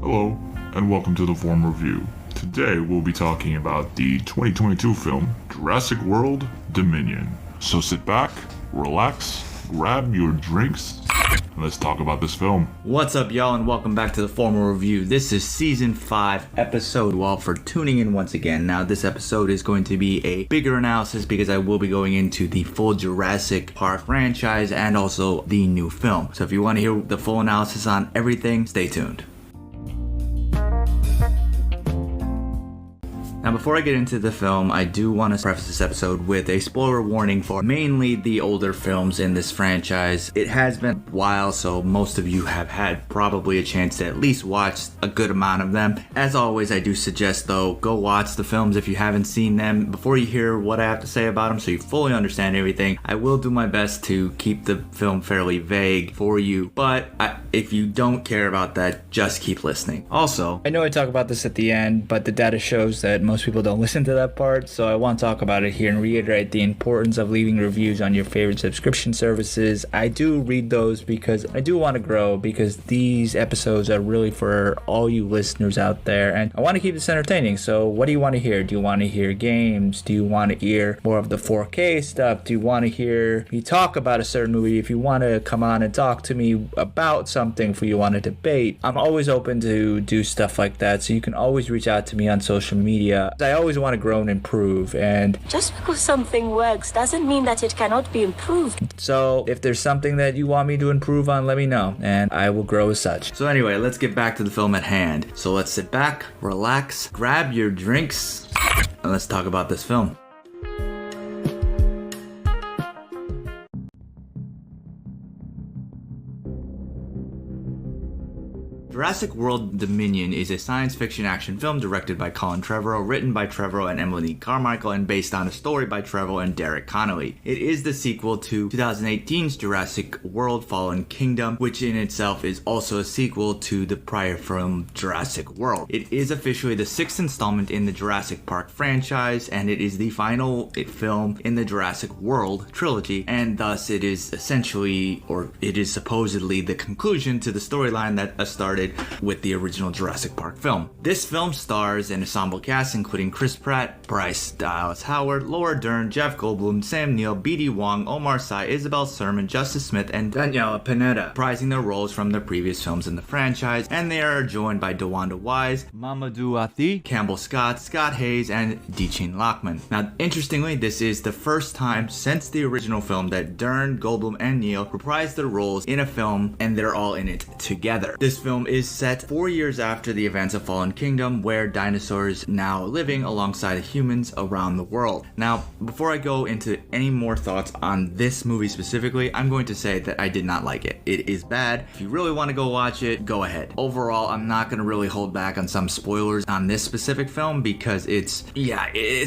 Hello, and welcome to the Form Review. Today we'll be talking about the 2022 film Jurassic World Dominion. So sit back, relax, grab your drinks, and let's talk about this film. What's up, y'all, and welcome back to the Formal Review. This is Season 5, Episode 12 for tuning in once again. Now, this episode is going to be a bigger analysis because I will be going into the full Jurassic Park franchise and also the new film. So if you want to hear the full analysis on everything, stay tuned. Now, before I get into the film, I do want to preface this episode with a spoiler warning for mainly the older films in this franchise. It has been a while, so most of you have had probably a chance to at least watch a good amount of them. As always, I do suggest, though, go watch the films if you haven't seen them before you hear what I have to say about them so you fully understand everything. I will do my best to keep the film fairly vague for you, but if you don't care about that, just keep listening. Also, I know I talk about this at the end, but the data shows that most people don't listen to that part, so I want to talk about it here and reiterate the importance of leaving reviews on your favorite subscription services. I do read those because I do want to grow, because these episodes are really for all you listeners out there, and I want to keep this entertaining. So what do you want to hear? Do you want to hear games? Do you want to hear more of the 4K stuff? Do you want to hear me talk about a certain movie? If you want to come on and talk to me about something, if you want to debate, I'm always open to do stuff like that, so you can always reach out to me on social media. I always want to grow and improve, and just because something works doesn't mean that it cannot be improved. So if there's something that you want me to improve on, let me know, and I will grow as such. So anyway, let's get back to the film at hand. So let's sit back, relax, grab your drinks, and let's talk about this film. Jurassic World Dominion is a science fiction action film directed by Colin Trevorrow, written by Trevorrow and Emily Carmichael, and based on a story by Trevorrow and Derek Connolly. It is the sequel to 2018's Jurassic World Fallen Kingdom, which in itself is also a sequel to the prior film Jurassic World. It is officially the sixth installment in the Jurassic Park franchise, and it is the final film in the Jurassic World trilogy, and thus it is essentially, or it is supposedly, the conclusion to the storyline that started with the original Jurassic Park film. This film stars an ensemble cast including Chris Pratt, Bryce Dallas Howard, Laura Dern, Jeff Goldblum, Sam Neill, B.D. Wong, Omar Sy, Isabel Sermon, Justice Smith, and Daniela Pineda, reprising their roles from their previous films in the franchise, and they are joined by DeWanda Wise, Mamadou Athie, Campbell Scott, Scott Hayes, and Deechin Lockman. Now, interestingly, this is the first time since the original film that Dern, Goldblum, and Neill reprised their roles in a film, and they're all in it together. This film is set 4 years after the events of Fallen Kingdom, where dinosaurs now living alongside humans around the world. Now, before I go into any more thoughts on this movie specifically, I'm going to say that I did not like it. It is bad. If you really want to go watch it, go ahead. Overall, I'm not going to really hold back on some spoilers on this specific film because it's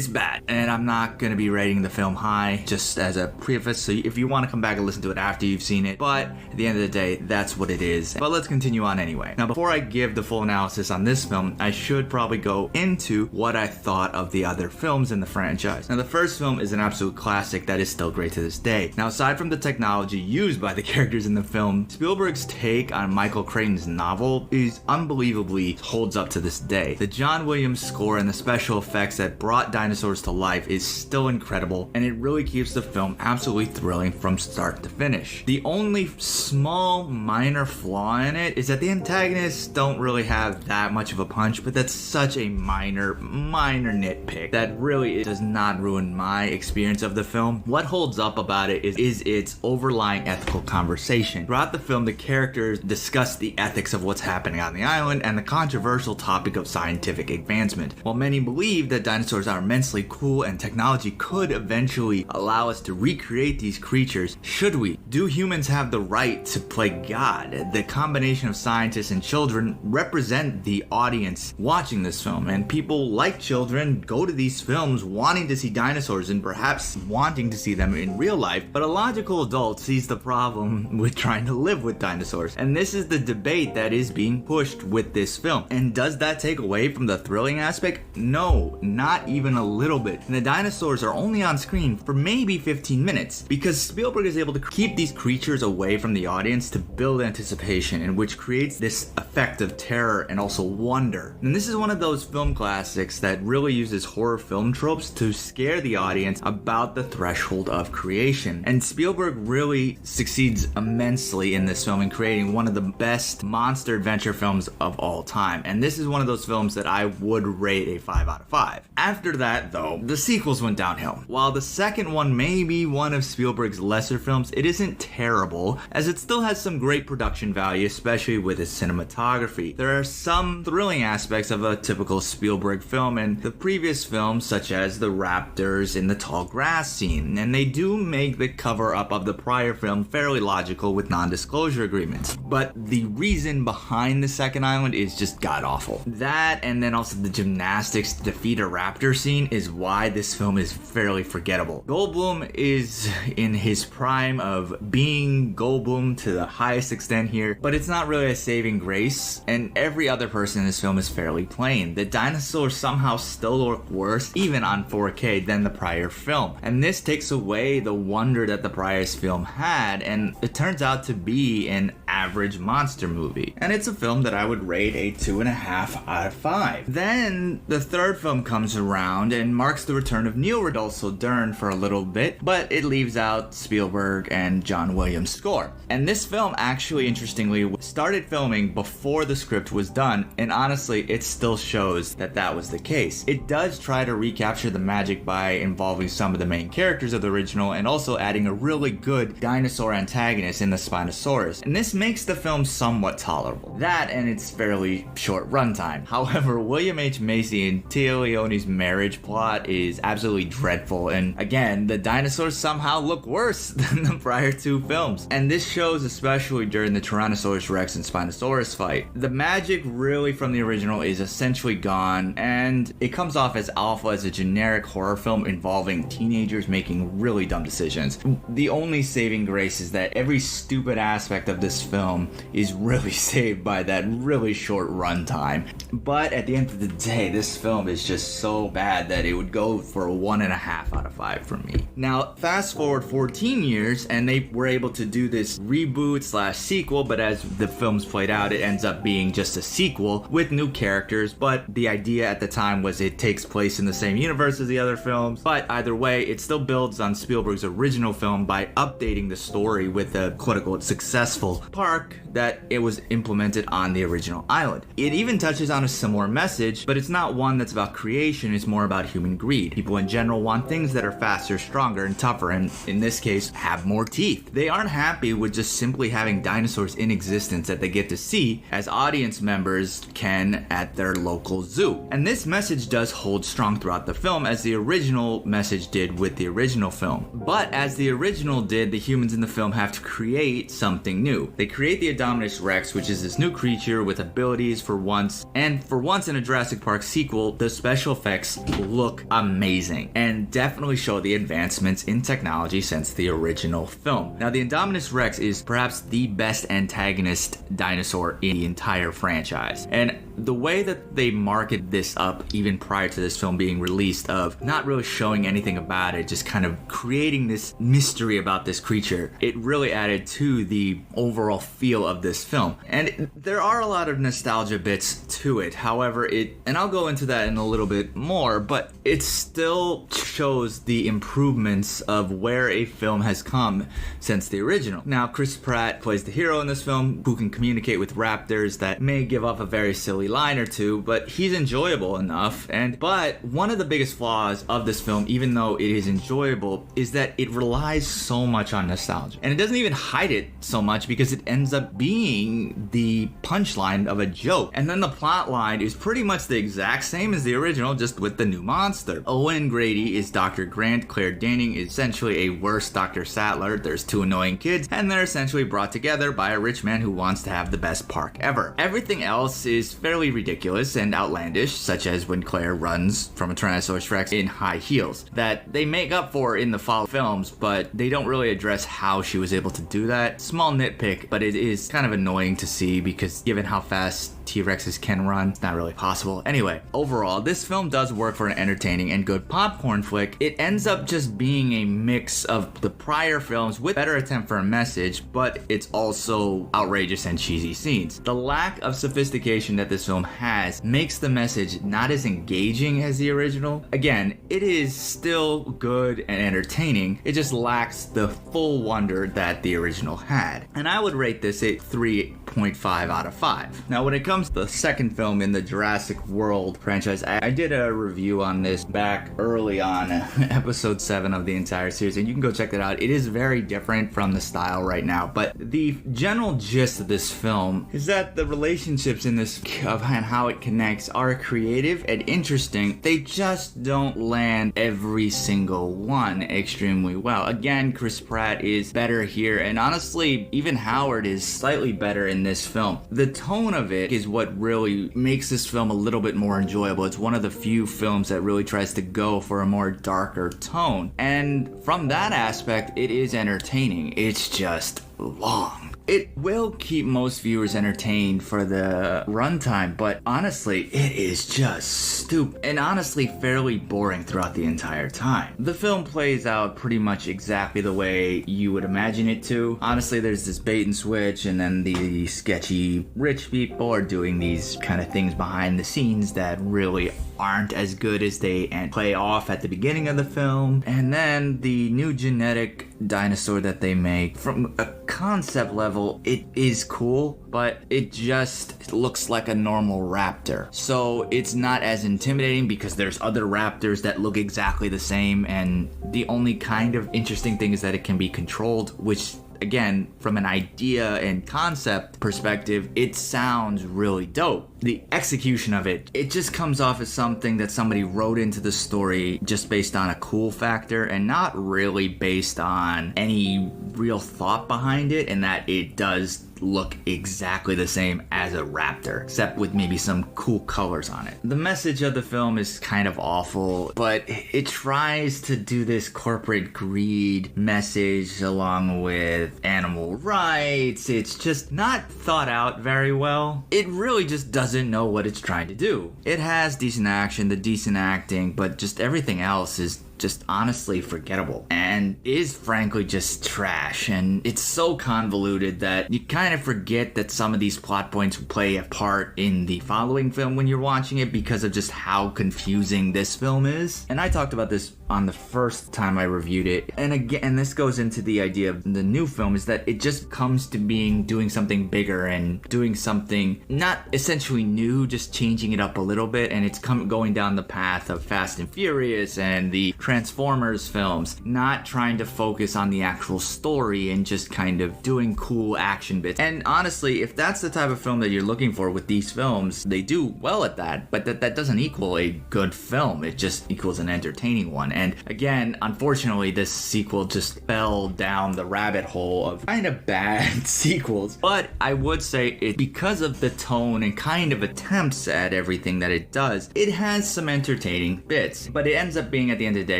bad. And I'm not going to be rating the film high, just as a preface, so if you want to come back and listen to it after you've seen it. But at the end of the day, that's what it is. But let's continue on anyway. Now, before I give the full analysis on this film, I should probably go into what I thought of the other films in the franchise. Now, the first film is an absolute classic that is still great to this day. Now, aside from the technology used by the characters in the film, Spielberg's take on Michael Crichton's novel is unbelievably holds up to this day. The John Williams score and the special effects that brought dinosaurs to life is still incredible, and it really keeps the film absolutely thrilling from start to finish. The only small minor flaw in it is that the antagonists don't really have that much of a punch, but that's such a minor nitpick that really does not ruin my experience of the film. What holds up about it is its overlying ethical conversation. Throughout the film, the characters discuss the ethics of what's happening on the island and the controversial topic of scientific advancement. While many believe that dinosaurs are immensely cool and technology could eventually allow us to recreate these creatures, should we? Do humans have the right to play God? The combination of scientists and children represent the audience watching this film, and people like children go to these films wanting to see dinosaurs and perhaps wanting to see them in real life, but a logical adult sees the problem with trying to live with dinosaurs, and this is the debate that is being pushed with this film. And does that take away from the thrilling aspect? No, not even a little bit. And the dinosaurs are only on screen for maybe 15 minutes because Spielberg is able to keep these creatures away from the audience to build anticipation, and which creates this this effect of terror and also wonder. And this is one of those film classics that really uses horror film tropes to scare the audience about the threshold of creation. And Spielberg really succeeds immensely in this film in creating one of the best monster adventure films of all time. And this is one of those films that I would rate a 5 out of 5. After that, though, the sequels went downhill. While the second one may be one of Spielberg's lesser films, it isn't terrible, as it still has some great production value, especially with its cinematography. There are some thrilling aspects of a typical Spielberg film in the previous films, such as the raptors in the tall grass scene, and they do make the cover-up of the prior film fairly logical with non-disclosure agreements. But the reason behind the second island is just god-awful. That, and then also the gymnastics to defeat a raptor scene, is why this film is fairly forgettable. Goldblum is in his prime of being Goldblum to the highest extent here, but it's not really a saving grace, and every other person in this film is fairly plain. The dinosaurs somehow still look worse, even on 4K, than the prior film. And this takes away the wonder that the prior film had, and it turns out to be an average monster movie. And it's a film that I would rate a 2.5 out of 5. Then the third film comes around and marks the return of Neil Rodolfo Dern for a little bit, but it leaves out Spielberg and John Williams' score. And this film actually, interestingly, started filming before the script was done, and honestly, it still shows that that was the case. It does try to recapture the magic by involving some of the main characters of the original and also adding a really good dinosaur antagonist in the Spinosaurus, and this makes the film somewhat tolerable. That and its fairly short runtime. However, William H. Macy and Tia Leone's marriage plot is absolutely dreadful, and again, the dinosaurs somehow look worse than the prior two films. And this shows especially during the Tyrannosaurus Rex and Spinosaurus fight. The magic really from the original is essentially gone, and it comes off as awful as a generic horror film involving teenagers making really dumb decisions. The only saving grace is that every stupid aspect of this film is really saved by that really short runtime. But at the end of the day, this film is just so bad that it would go for a 1.5 out of 5 for me. Now, fast forward 14 years, and they were able to do this reboot slash sequel, but as the films played out, it ends up being just a sequel with new characters, but the idea at the time was it takes place in the same universe as the other films. But either way, it still builds on Spielberg's original film by updating the story with a quote-unquote successful park that it was implemented on the original island. It even touches on a similar message, but it's not one that's about creation, it's more about human greed. People in general want things that are faster, stronger, and tougher, and in this case, have more teeth. They aren't happy with just simply having dinosaurs in existence that they get to see, as audience members can at their local zoo. And this message does hold strong throughout the film, as the original message did with the original film. But as the original did, the humans in the film have to create something new. They create the Indominus Rex, which is this new creature with abilities for once, and for once in a Jurassic Park sequel, the special effects look amazing and definitely show the advancements in technology since the original film. Now, the Indominus Rex is perhaps the best antagonist dinosaur in the entire franchise, and the way that they market this up even prior to this film being released, of not really showing anything about it, just kind of creating this mystery about this creature, it really added to the overall feel of this film. And there are a lot of nostalgia bits to it, however, and I'll go into that in a little bit more, but it still shows the improvements of where a film has come since the original. Now, Chris Pratt plays the hero in this film, who can communicate with raptors that may give off a very silly line or two, but he's enjoyable enough. But one of the biggest flaws of this film, even though it is enjoyable, is that it relies so much on nostalgia. And it doesn't even hide it so much, because it ends up being the punchline of a joke. And then the plot line is pretty much the exact same as the original, just with the new monster. Owen Grady is Dr. Grant, Claire Daning is essentially a worse Dr. Sattler, there's two annoying kids, and they're essentially brought together by a rich man who wants to have the best park ever. Everything else is fairly fairly ridiculous and outlandish, such as when Claire runs from a Tyrannosaurus Rex in high heels, that they make up for in the follow films, but they don't really address how she was able to do that. Small nitpick, but it is kind of annoying to see because given how fast T-Rexes can run, it's not really possible. Anyway, overall, this film does work for an entertaining and good popcorn flick. It ends up just being a mix of the prior films with better attempt for a message, but it's also outrageous and cheesy scenes. The lack of sophistication that this film has makes the message not as engaging as the original. Again, it is still good and entertaining, it just lacks the full wonder that the original had. And I would rate this a 3.5 out of 5. Now when it comes to the second film in the Jurassic World franchise, I did a review on this back early on episode 7 of the entire series, and you can go check that out. It is very different from the style right now, but the general gist of this film is that the relationships in this and how it connects are creative and interesting. They just don't land every single one extremely well. Again, Chris Pratt is better here, and honestly, even Howard is slightly better in this film. The tone of it is what really makes this film a little bit more enjoyable. It's one of the few films that really tries to go for a more darker tone, and from that aspect, it is entertaining. It's just long. It will keep most viewers entertained for the runtime, but honestly, it is just stupid and honestly fairly boring throughout the entire time. The film plays out pretty much exactly the way you would imagine it to. Honestly, there's this bait and switch, and then the sketchy rich people are doing these kind of things behind the scenes that really aren't as good as they play off at the beginning of the film. And then the new genetic dinosaur that they make, from a concept level, it is cool, but it just looks like a normal raptor. So it's not as intimidating because there's other raptors that look exactly the same, and the only kind of interesting thing is that it can be controlled, which again, from an idea and concept perspective, it sounds really dope. The execution of it just comes off as something that somebody wrote into the story just based on a cool factor and not really based on any real thought behind it, and that it does look exactly the same as a raptor, except with maybe some cool colors on it. The message of the film is kind of awful, but it tries to do this corporate greed message along with animal rights. It's just not thought out very well. It really just doesn't know what it's trying to do. It has decent action, the decent acting, but just everything else is just honestly forgettable and is frankly just trash, and it's so convoluted that you kind of forget that some of these plot points play a part in the following film when you're watching it because of just how confusing this film is. And I talked about this on the first time I reviewed it, and again, this goes into the idea of the new film, is that it just comes to being doing something bigger and doing something not essentially new, just changing it up a little bit, and it's going down the path of Fast and Furious and the Transformers films, not trying to focus on the actual story and just kind of doing cool action bits. And honestly, if that's the type of film that you're looking for with these films, they do well at that, but that doesn't equal a good film. It just equals an entertaining one. And again, unfortunately, this sequel just fell down the rabbit hole of kind of bad sequels. But I would say it, because of the tone and kind of attempts at everything that it does, it has some entertaining bits, but it ends up being, at the end of the day,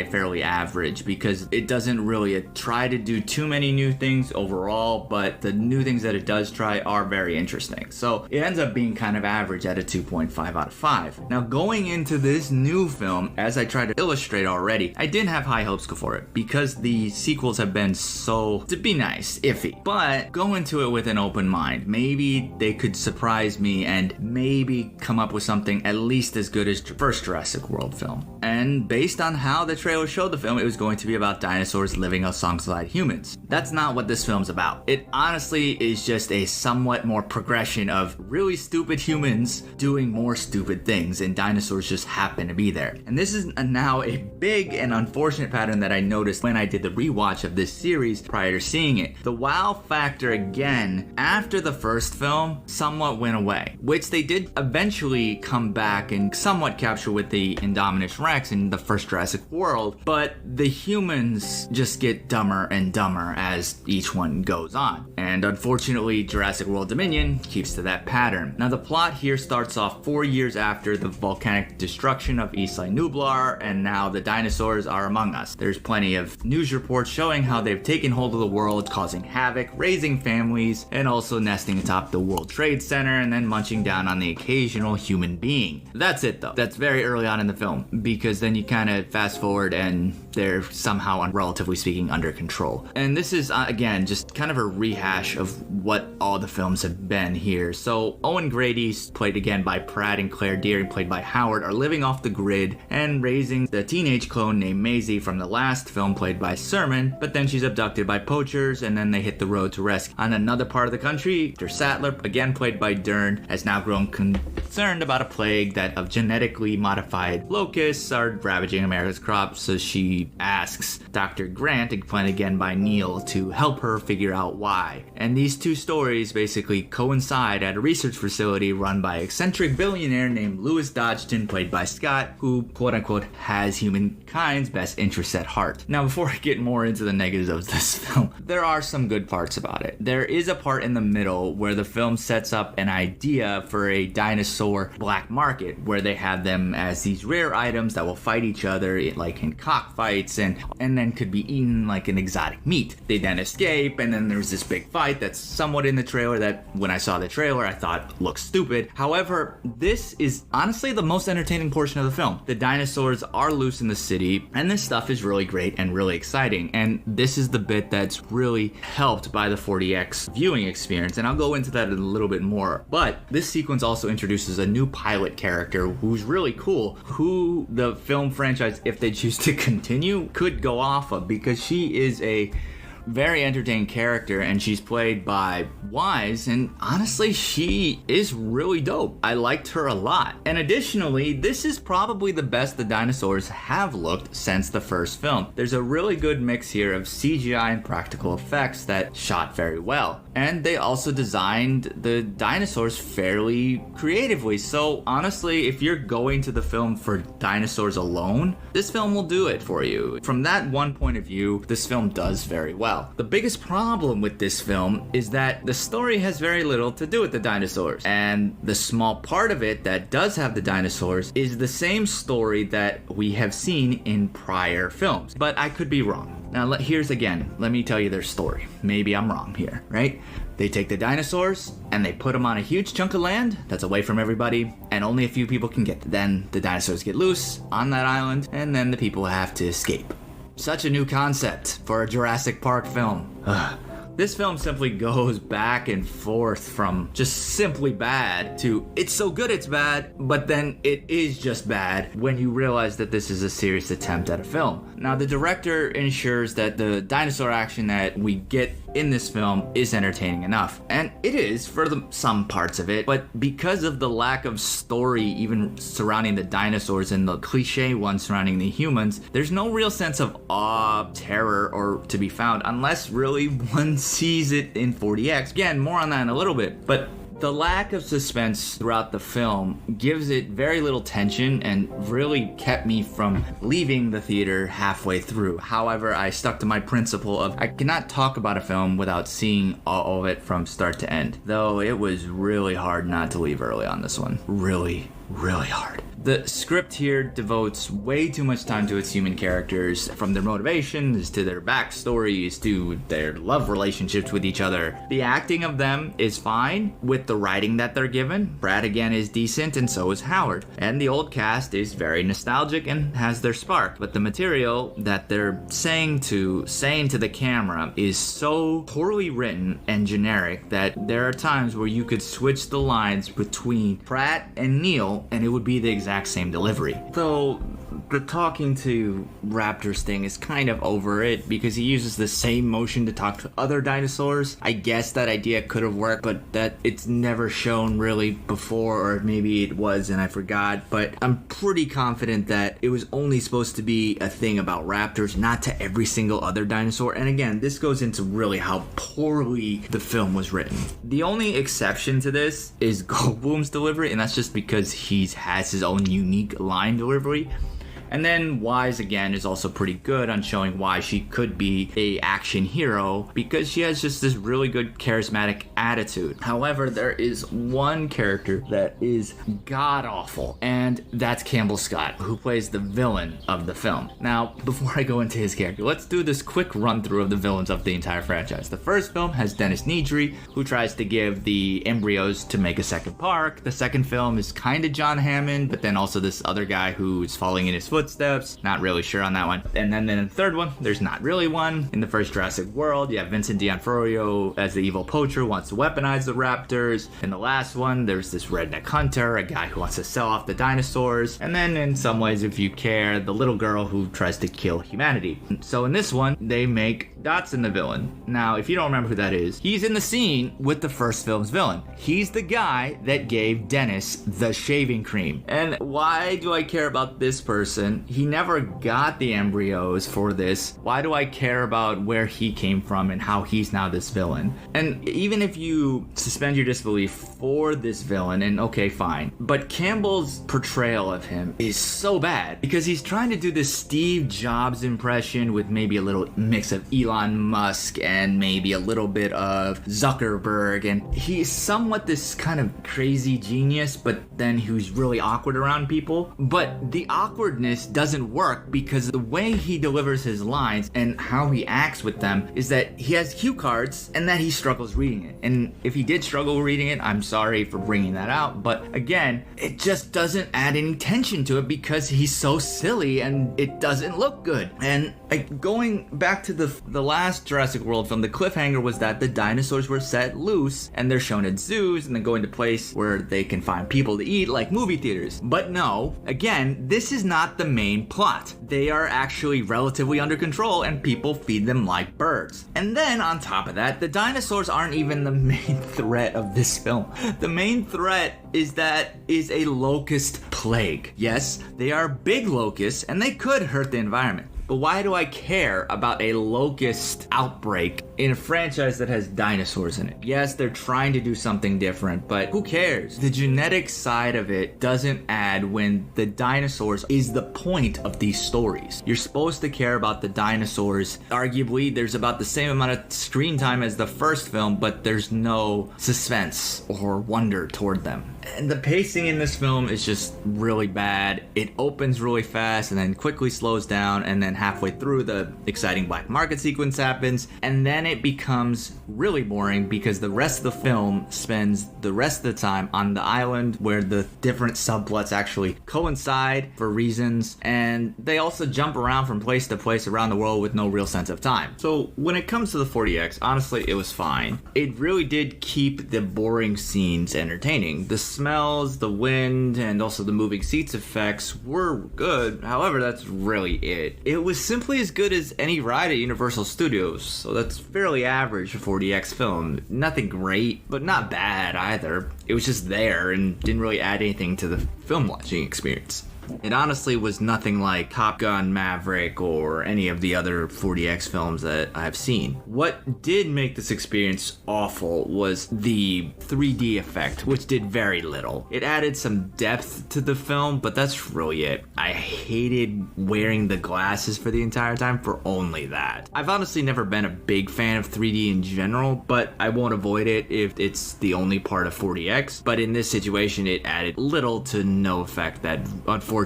fairly average because it doesn't really try to do too many new things overall, but the new things that it does try are very interesting. So it ends up being kind of average at a 2.5 out of 5. Now, going into this new film, as I tried to illustrate already, I didn't have high hopes for it because the sequels have been so, to be nice, iffy. But go into it with an open mind. Maybe they could surprise me and maybe come up with something at least as good as the first Jurassic World film. And based on how the trailer showed the film, it was going to be about dinosaurs living alongside humans. That's not what this film's about. It honestly is just a somewhat more progression of really stupid humans doing more stupid things, and dinosaurs just happen to be there. And this is now a big and unfortunate pattern that I noticed when I did the rewatch of this series prior to seeing it. The wow factor again after the first film somewhat went away, which they did eventually come back and somewhat capture with the Indominus Rex in the first Jurassic World. world, but the humans just get dumber and dumber as each one goes on. And unfortunately, Jurassic World Dominion keeps to that pattern. Now, the plot here starts off 4 years after the volcanic destruction of Isla Nublar, and now the dinosaurs are among us. There's plenty of news reports showing how they've taken hold of the world, causing havoc, raising families, and also nesting atop the World Trade Center, and then munching down on the occasional human being. That's it though. That's very early on in the film, because then you kind of fast forward and they're somehow, relatively speaking, under control. And this is, again, just kind of a rehash of what all the films have been here. So Owen Grady, played again by Pratt, and Claire Deering, played by Howard, are living off the grid and raising the teenage clone named Maisie from the last film, played by Sermon, but then she's abducted by poachers, and then they hit the road to rescue. On another part of the country, Dr. Sattler, again played by Dern, has now grown concerned about a plague that of genetically modified locusts are ravaging America's crops, so she asks Dr. Grant, played again by Neil, to help her figure out why. And these two stories basically coincide at a research facility run by eccentric billionaire named Louis Dodgson, played by Scott, who quote-unquote has humankind's best interests at heart. Now, before I get more into the negatives of this film, there are some good parts about it. There is a part in the middle where the film sets up an idea for a dinosaur black market, where they have them as these rare items that will fight each other like in cockfights, and then could be eaten like an exotic meat. They then escape, and then there's this big fight that's somewhat in the trailer that when I saw the trailer I thought looked stupid. However, this is honestly the most entertaining portion of the film. The dinosaurs are loose in the city, and this stuff is really great and really exciting, and this is the bit that's really helped by the 4DX viewing experience, and I'll go into that in a little bit more. But this sequence also introduces a new pilot character who's really cool, who the film franchise, if they choose to continue, could go off of, because she is a very entertaining character, and she's played by Wise, and honestly, she is really dope. I liked her a lot. And additionally, this is probably the best the dinosaurs have looked since the first film. There's a really good mix here of CGI and practical effects that shot very well. And they also designed the dinosaurs fairly creatively. So honestly, if you're going to the film for dinosaurs alone, this film will do it for you. From that one point of view, this film does very well. The biggest problem with this film is that the story has very little to do with the dinosaurs, and the small part of it that does have the dinosaurs is the same story that we have seen in prior films. But I could be wrong. Now here's again, let me tell you their story. Maybe I'm wrong here, right? They take the dinosaurs and they put them on a huge chunk of land that's away from everybody, and only a few people can get them. Then the dinosaurs get loose on that island, and then the people have to escape. Such a new concept for a Jurassic Park film. This film simply goes back and forth from just simply bad to it's so good it's bad, but then it is just bad when you realize that this is a serious attempt at a film. Now, the director ensures that the dinosaur action that we get in this film is entertaining enough, and it is for some parts of it, but because of the lack of story even surrounding the dinosaurs and the cliche one surrounding the humans, there's no real sense of awe, terror, or to be found unless really one sees it in 4DX. Again, more on that in a little bit, but the lack of suspense throughout the film gives it very little tension and really kept me from leaving the theater halfway through. However, I stuck to my principle of I cannot talk about a film without seeing all of it from start to end. Though it was really hard not to leave early on this one. Really hard. The script here devotes way too much time to its human characters, from their motivations to their backstories to their love relationships with each other. The acting of them is fine with the writing that they're given. Brad again is decent, and so is Howard. And the old cast is very nostalgic and has their spark. But the material that they're saying to the camera is so poorly written and generic that there are times where you could switch the lines between Pratt and Neil and it would be the exact same delivery. So the talking to raptors thing is kind of over it because he uses the same motion to talk to other dinosaurs. I guess that idea could have worked, but that it's never shown really before, or maybe it was and I forgot. But I'm pretty confident that it was only supposed to be a thing about raptors, not to every single other dinosaur. And again, this goes into really how poorly the film was written. The only exception to this is Goldblum's delivery, and that's just because he has his own unique line delivery. And then Wise again is also pretty good on showing why she could be a action hero because she has just this really good charismatic attitude. However, there is one character that is god awful, and that's Campbell Scott, who plays the villain of the film. Now, before I go into his character, let's do this quick run through of the villains of the entire franchise. The first film has Dennis Nedry, who tries to give the embryos to make a second park. The second film is kind of John Hammond, but then also this other guy who's following in his footsteps. Not really sure on that one. And then in the third one, there's not really one. In the first Jurassic World, you have Vincent D'Onofrio as the evil poacher who wants to weaponize the raptors. In the last one, there's this redneck hunter, a guy who wants to sell off the dinosaurs. And then in some ways, if you care, the little girl who tries to kill humanity. So in this one, they make Dotson the villain. Now, if you don't remember who that is, he's in the scene with the first film's villain. He's the guy that gave Dennis the shaving cream. And why do I care about this person? He never got the embryos for this. Why do I care about where he came from and how he's now this villain? And even if you suspend your disbelief for this villain, and okay, fine, but Campbell's portrayal of him is so bad because he's trying to do this Steve Jobs impression with maybe a little mix of Elon Musk and maybe a little bit of Zuckerberg, and he's somewhat this kind of crazy genius, but then he's really awkward around people. But the awkwardness doesn't work because the way he delivers his lines and how he acts with them is that he has cue cards and that he struggles reading it. And if he did struggle reading it, I'm sorry for bringing that out, but again, it just doesn't add any tension to it because he's so silly and it doesn't look good. And like, going back to the last Jurassic World film, the cliffhanger was that the dinosaurs were set loose and they're shown at zoos and then going to place where they can find people to eat, like movie theaters. But no, again, this is not the main plot. They are actually relatively under control and people feed them like birds. And then on top of that, the dinosaurs aren't even the main threat of this film. The main threat is a locust plague. Yes, they are big locusts and they could hurt the environment. But why do I care about a locust outbreak in a franchise that has dinosaurs in it? Yes, they're trying to do something different, but who cares? The genetic side of it doesn't add when the dinosaurs is the point of these stories. You're supposed to care about the dinosaurs. Arguably, there's about the same amount of screen time as the first film, but there's no suspense or wonder toward them. And the pacing in this film is just really bad. It opens really fast and then quickly slows down, and then halfway through the exciting black market sequence happens, and then it becomes really boring because the rest of the film spends the rest of the time on the island where the different subplots actually coincide for reasons, and they also jump around from place to place around the world with no real sense of time. So when it comes to the 40X, honestly, it was fine. It really did keep the boring scenes entertaining. The smells, the wind, and also the moving seats effects were good. However, that's really it. It was simply as good as any ride at Universal Studios, so that's fairly average for 40X film. Nothing great, but not bad either. It was just there and didn't really add anything to the film watching experience. It honestly was nothing like Top Gun Maverick or any of the other 40X films that I've seen. What did make this experience awful was the 3D effect, which did very little. It added some depth to the film, but that's really it. I hated wearing the glasses for the entire time for only that. I've honestly never been a big fan of 3D in general, but I won't avoid it if it's the only part of 40X. But in this situation, it added little to no effect that unfortunately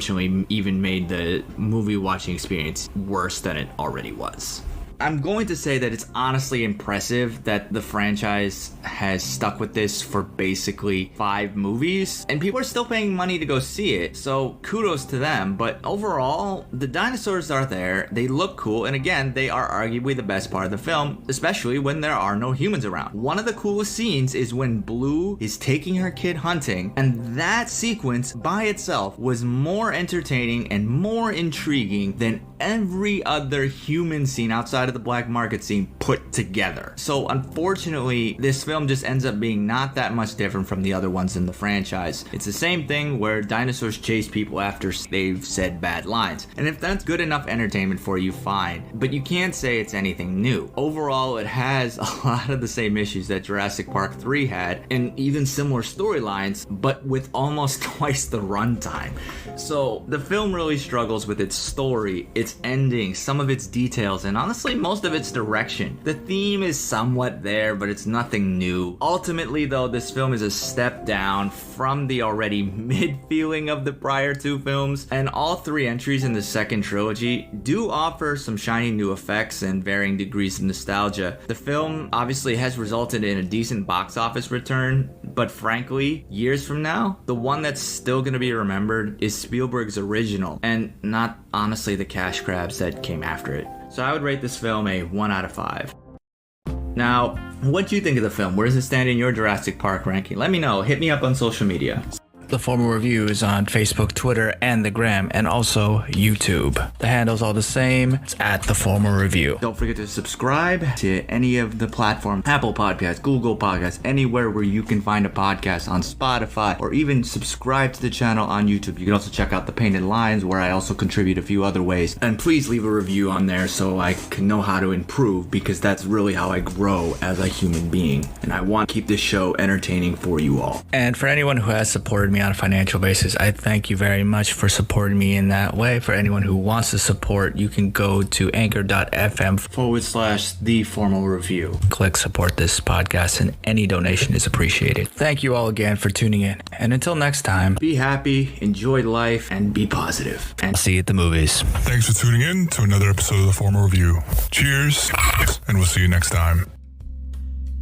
even made the movie watching experience worse than it already was. I'm going to say that it's honestly impressive that the franchise has stuck with this for basically 5 movies, and people are still paying money to go see it, so kudos to them. But overall, the dinosaurs are there, they look cool, and again, they are arguably the best part of the film, especially when there are no humans around. One of the coolest scenes is when Blue is taking her kid hunting, and that sequence by itself was more entertaining and more intriguing than every other human scene outside of the black market scene put together. So unfortunately, this film just ends up being not that much different from the other ones in the franchise. It's the same thing where dinosaurs chase people after they've said bad lines. And if that's good enough entertainment for you, fine. But you can't say it's anything new. Overall, it has a lot of the same issues that Jurassic Park 3 had, and even similar storylines, but with almost twice the runtime. So the film really struggles with its story, its ending, some of its details, and honestly most of its direction. The theme is somewhat there, but it's nothing new. Ultimately though, this film is a step down from the already mid feeling of the prior two films, and all three entries in the second trilogy do offer some shiny new effects and varying degrees of nostalgia. The film obviously has resulted in a decent box office return, but frankly, years from now, the one that's still gonna be remembered is Spielberg's original, and not honestly the cash grabs that came after it. So I would rate this film a 1 out of 5. Now, what do you think of the film? Where does it stand in your Jurassic Park ranking? Let me know. Hit me up on social media. The Formal Review is on Facebook, Twitter, and the Gram, and also YouTube. The handle's all the same. It's at The Formal Review. Don't forget to subscribe to any of the platforms, Apple Podcasts, Google Podcasts, anywhere where you can find a podcast, on Spotify, or even subscribe to the channel on YouTube. You can also check out The Painted Lines, where I also contribute a few other ways. And please leave a review on there so I can know how to improve, because that's really how I grow as a human being. And I want to keep this show entertaining for you all. And for anyone who has supported me on a financial basis, I thank you very much for supporting me in that way. For anyone who wants to support, you can go to anchor.fm/The Formal Review. Click support this podcast, and any donation is appreciated. Thank you all again for tuning in. And until next time, be happy, enjoy life, and be positive. And see you at the movies. Thanks for tuning in to another episode of The Formal Review. Cheers, and we'll see you next time.